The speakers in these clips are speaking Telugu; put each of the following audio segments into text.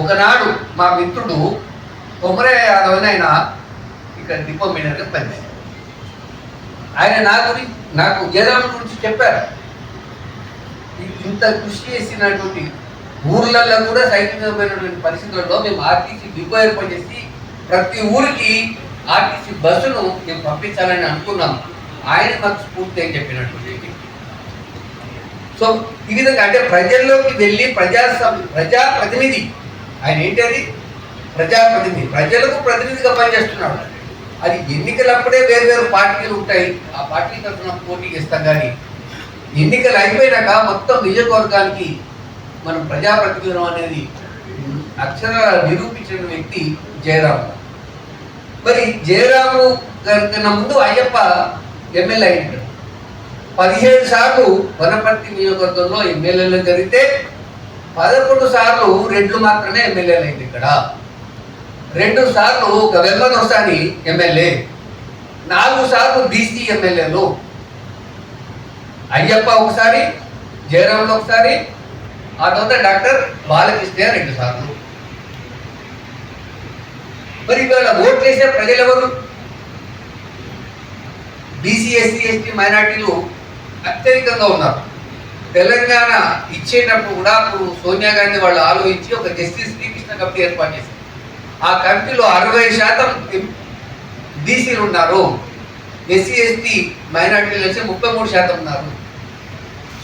ఒకనాడు మా మిత్రుడు కొమరయ్య యాదవ్ అని ఆయన ఇక్కడ డిపో మేనేజర్గా పనిచేశారు. ఆయన నాకు జయరాం గురించి చెప్పారు. ఇంత కృషి చేసినటువంటి ఊర్లలో కూడా సైకిల్ మీద పోయినటువంటి పరిస్థితుల్లో మేము ఆర్టీసీ డిపో ఏర్పాటు చేసి ప్రతి ఊరికి ఆర్టీసీ బస్సును మేము పంపించాలని అనుకున్నాం. ఆయన మాకు స్ఫూర్తి అని చెప్పినటువంటి. సో ఈ విధంగా అంటే ప్రజల్లోకి వెళ్ళి ప్రజాప్రతినిధి ఆయన ఏంటది ప్రజాప్రతినిధి, ప్రజలకు ప్రతినిధిగా పనిచేస్తున్నాడు. అది ఎన్నికలప్పుడే వేరు పార్టీలు ఉంటాయి, ఆ పార్టీ తరఫున పోటీ చేస్తాం. కానీ ఎన్నికలు అయిపోయినాక మొత్తం నియోజకవర్గానికి మనం ప్రజాప్రతినిధులం అనేది అక్షరాల నిరూపించిన వ్యక్తి జయరాము. మరి జయరాము గారి కన్నా ముందు అయ్యప్ప ఎమ్మెల్యే అయ్యాడు. 17 సార్లు వనపర్తి నియోజకవర్గంలో ఎమ్మెల్యేలు జరిగితే 11 సార్లు రెడ్లు మాత్రమే ఎమ్మెల్యేలు అయింది. ఇక్కడ 2 సార్లు ఒక వెమ్మనోసాని ఎమ్మెల్యే, 4 సార్లు బీసీ ఎమ్మెల్యేలు. అయ్యప్ప ఒకసారి, జయరాములు ఒకసారి, ఆ తర్వాత డాక్టర్ బాలకృష్ణ 2 సార్లు. మరి ఇవాళ ఓట్లు వేసే ప్రజలు ఎవరు? బీసీ, ఎస్సీ, ఎస్టీ, మైనార్టీలు అత్యధికంగా ఉన్నారు. తెలంగాణ ఇచ్చేటప్పుడు కూడా అప్పుడు సోనియా గాంధీ వాళ్ళు ఆలోచించి ఒక జస్టిస్ శ్రీకృష్ణ కమిటీ ఏర్పాటు చేశారు. ఆ కమిటీలో 60% బీసీలు ఉన్నారు, ఎస్సీ, ఎస్టీ, మైనార్టీలు వచ్చి 33% ఉన్నారు.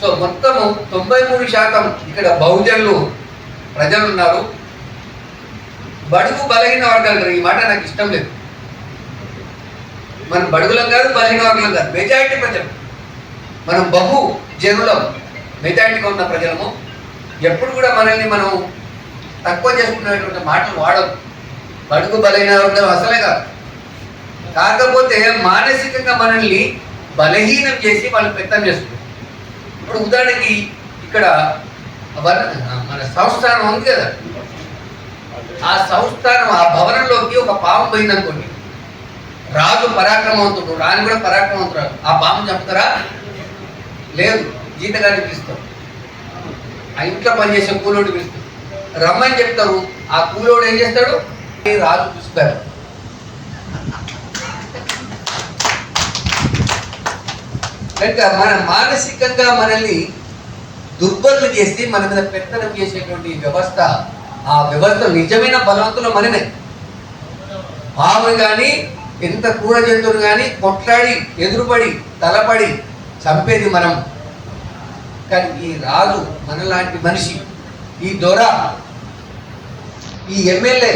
సో మొత్తము 93% ఇక్కడ బహుజనులు ప్రజలు ఉన్నారు. బడుగు బలహీన వర్గాలు, ఈ మాట నాకు ఇష్టం లేదు. మనం బడుగులం కాదు, బలహీన వర్గం కాదు, మెజారిటీ ప్రజలు. మనం బహు జనులం, మెజారిటీగా ఉన్న ప్రజలము. ఎప్పుడు కూడా మనల్ని మనం తక్కువ చేసుకునేటువంటి మాటలు వాడము. బడుగు బలహీన వర్గం అసలే కాదు. కాకపోతే మానసికంగా మనల్ని బలహీనం చేసి వాళ్ళు పెద్దం చేస్తున్నారు. ఇప్పుడు ఉదాహరణకి ఇక్కడ మన సంస్థానం ఉంది కదా, ఆ సంస్థానం ఆ భవనంలోకి ఒక పాము పోయిందనుకోండి, రాజు పరాక్రమవంతుడు, రాణి కూడా పరాక్రమవంతుడు, ఆ పాము చంపుతారా? లేదు, జీతగాడిని పిలుస్తారు. ఆ ఇంట్లో పనిచేసే కూలోడు పిలుస్తారు, రమ్మని చెప్తారు. ఆ కూలోడు ఏం చేస్తాడు? రాజు చూస్తారు. కనుక మన మానసికంగా మనల్ని దుర్బలు చేసి మన మీద పెత్తనం చేసేటువంటి వ్యవస్థ, ఆ వ్యవస్థ నిజమైన బలవంతులు మనమే. పాము కానీ ఎంత క్రూర జంతువులు కానీ కొట్లాడి ఎదురుపడి తలపడి చంపేది మనం. కానీ ఈ రాజు మనలాంటి మనిషి, ఈ దొర, ఈ ఎమ్మెల్యే,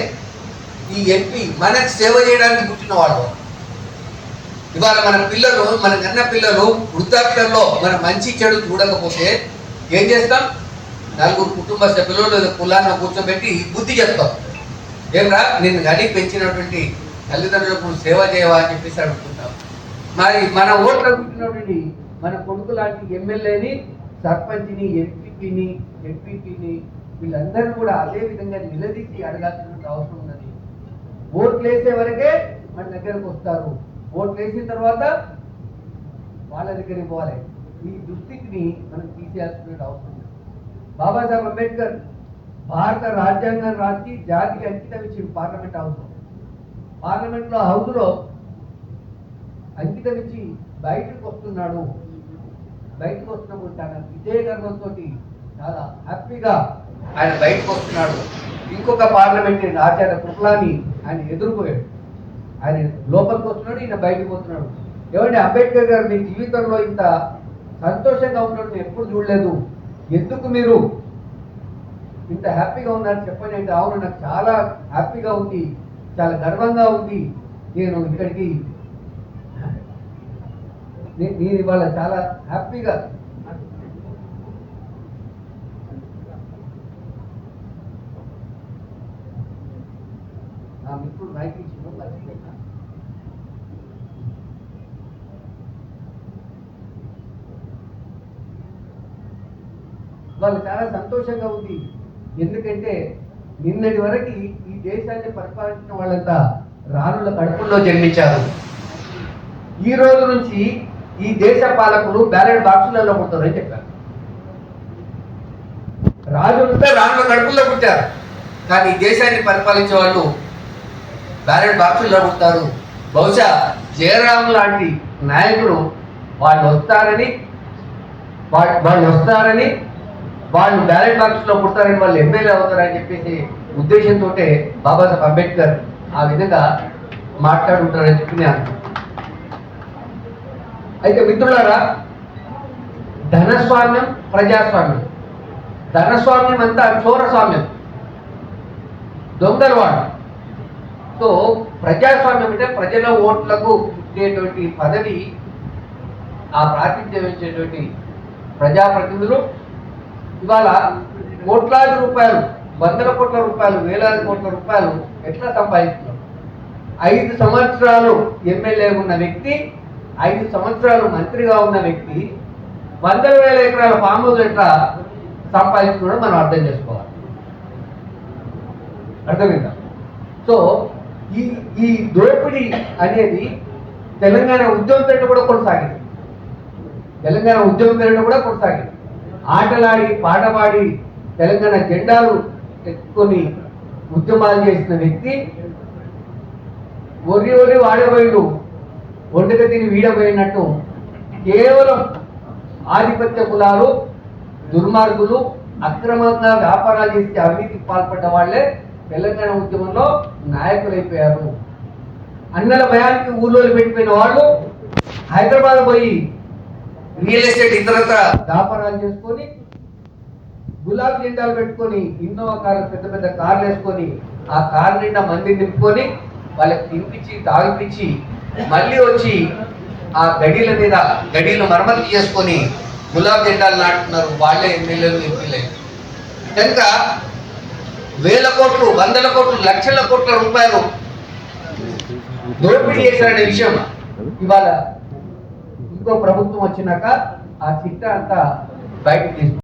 ఈ ఎంపీ మనకు సేవ చేయడానికి పుట్టిన వాళ్ళు. ఇవాళ మన పిల్లలు, మన కన్న పిల్లలు వృద్ధాప్యంలో మన మంచి చెడు చూడకపోతే ఏం చేస్తాం? 4 కుటుంబ సభ్యులు లేదా కులాన్ని కూర్చోబెట్టి బుద్ధి చెప్తాం. ఏమరా నిన్ను గడి పెంచినటువంటి తల్లిదండ్రులకు సేవ చేయవా అని చెప్పేసి అడుగుతుంటాం. మరి మన ఓట్లు అడుగుతున్నటువంటి మన కొడుకు లాంటి ఎమ్మెల్యేని, సర్పంచ్ని, ఎంపీపీని వీళ్ళందరూ కూడా అదే విధంగా నిలదీసి అడగాల్సినటువంటి అవసరం ఉన్నది. ఓట్లు వేసే వరకే మన దగ్గరకు వస్తారు, ఓట్లు వేసిన తర్వాత వాళ్ళ దగ్గరికి పోవాలి. ఈ దుస్థితిని మనం తీసేయాల్సిన అవసరం ఉంది. బాబాసాహెబ్ అంబేద్కర్ భారత రాజ్యాంగం రాసి జాతికి అంకితం ఇచ్చి పార్లమెంట్ హౌస్లో అంకితం ఇచ్చి బయటకు వస్తున్నాడు. బయటకు వస్తున్నప్పుడు తన విజయ గర్వంతో చాలా హ్యాపీగా ఆయన బయటకు వస్తున్నాడు. ఇంకొక పార్లమెంటరీ ఆచార్య కృపలాని ఆయన ఎదుర్కోయాడు. ఆయన లోపలికి వస్తున్నాడు, ఈయన బయటకు పోతున్నాడు. ఏమంటే అంబేద్కర్ గారు మీ జీవితంలో ఇంత సంతోషంగా ఉన్నట్టు ఎప్పుడు చూడలేదు, ఎందుకు మీరు ఇంత హ్యాపీగా ఉన్నారు చెప్పండి అంటే, అవును నాకు చాలా హ్యాపీగా ఉంది, చాలా గర్వంగా ఉంది, నేను ఇక్కడికి నేను ఇవాళ చాలా హ్యాపీగా. ఇప్పుడు మైక్ ఇచ్చిన వాళ్ళు చాలా సంతోషంగా ఉంది. ఎందుకంటే నిన్నటి వరకు ఈ దేశాన్ని పరిపాలించిన వాళ్ళంతా రాణుల కడుపుల్లో జన్మించారు. ఈ రోజు నుంచి ఈ దేశ పాలకులు బ్యాలెట్ బాక్సులలో పుడతారని చెప్పారు. రాజులంతా రాణుల కడుపుల్లో పుట్టారు, కానీ ఈ దేశాన్ని పరిపాలించే వాళ్ళు బ్యాలెట్ బాక్సుల్లో ఉంటారు. బహుశా జయరాం లాంటి నాయకుడు వాళ్ళు వస్తారని వాళ్ళు బ్యాలెట్ బాక్స్లో పుడతారని వాళ్ళు ఎమ్మెల్యే అవుతారని చెప్పేసి ఉద్దేశంతో బాబాసాహెబ్ అంబేద్కర్ ఆ విధంగా మాట్లాడుంటారని చెప్పి నేను అనుకుంటున్నాను. అయితే మిత్రులారా, ధనస్వామ్యం, ప్రజాస్వామ్యం. ధనస్వామ్యం అంతా చోరస్వామ్యం, దొంగలవాడు. సో ప్రజాస్వామ్యం అంటే ప్రజల ఓట్లకు ఇచ్చేటువంటి పదవి, ఆ ప్రాతినిధ్యం ఇచ్చేటువంటి ప్రజాప్రతినిధులు ఇవాళ కోట్లాది రూపాయలు, వందల కోట్ల రూపాయలు, వేలాది కోట్ల రూపాయలు ఎట్లా సంపాదిస్తున్నారు? 5 సంవత్సరాలు ఎమ్మెల్యే ఉన్న వ్యక్తి, 5 సంవత్సరాలు మంత్రిగా ఉన్న వ్యక్తి వందల వేల ఎకరాల ఫామ్ హౌస్ ఎట్లా సంపాదించుకోవడం మనం అర్థం చేసుకోవాలి. అర్థమైందా? సో ఈ దోపిడీ అనేది తెలంగాణ ఉద్యమం పేరిట కూడా కొనసాగింది. ఆటలాడి పాటపాడి తెలంగాణ జెండాలు ఎత్తుకొని ఉద్యమాలు చేసిన వ్యక్తి ఒరి వాడబోయిడు, ఒంటిక తిని వీడబోయినట్టు కేవలం ఆధిపత్య కులాలు, దుర్మార్గులు, అక్రమంగా వ్యాపారాలు చేసి అవినీతికి పాల్పడ్డ వాళ్ళే తెలంగాణ ఉద్యమంలో నాయకులైపోయారు. అన్నల భయానికి ఊళ్ళో పెట్టిపోయిన వాళ్ళు హైదరాబాద్ పోయి రియల్ ఎస్టేట్ ఇతరత్ర వ్యాపారాలు చేసుకొని, గులాబీ జెండాలు పెట్టుకొని, ఇన్నోవా కార్లు, పెద్ద పెద్ద కార్లు వేసుకొని, ఆ కార్ నిండా మంది నింపుకొని వాళ్ళకి తినిపించి తాగిపించి మళ్ళీ వచ్చి ఆ గడీలు మరమ్మతు చేసుకొని గులాబీ జెండాలు నాటుతున్నారు. వాళ్ళే ఎమ్మెల్యేలు, ఎంపీలు. కనుక వేల కోట్లు, వందల కోట్లు, లక్షల కోట్ల రూపాయలు దోపిడీ చేశారనే విషయం ఇవాళ ఇంకో ప్రభుత్వం వచ్చినాక ఆ చిట్టా అంతా బయటకు తీసుకుంటారు.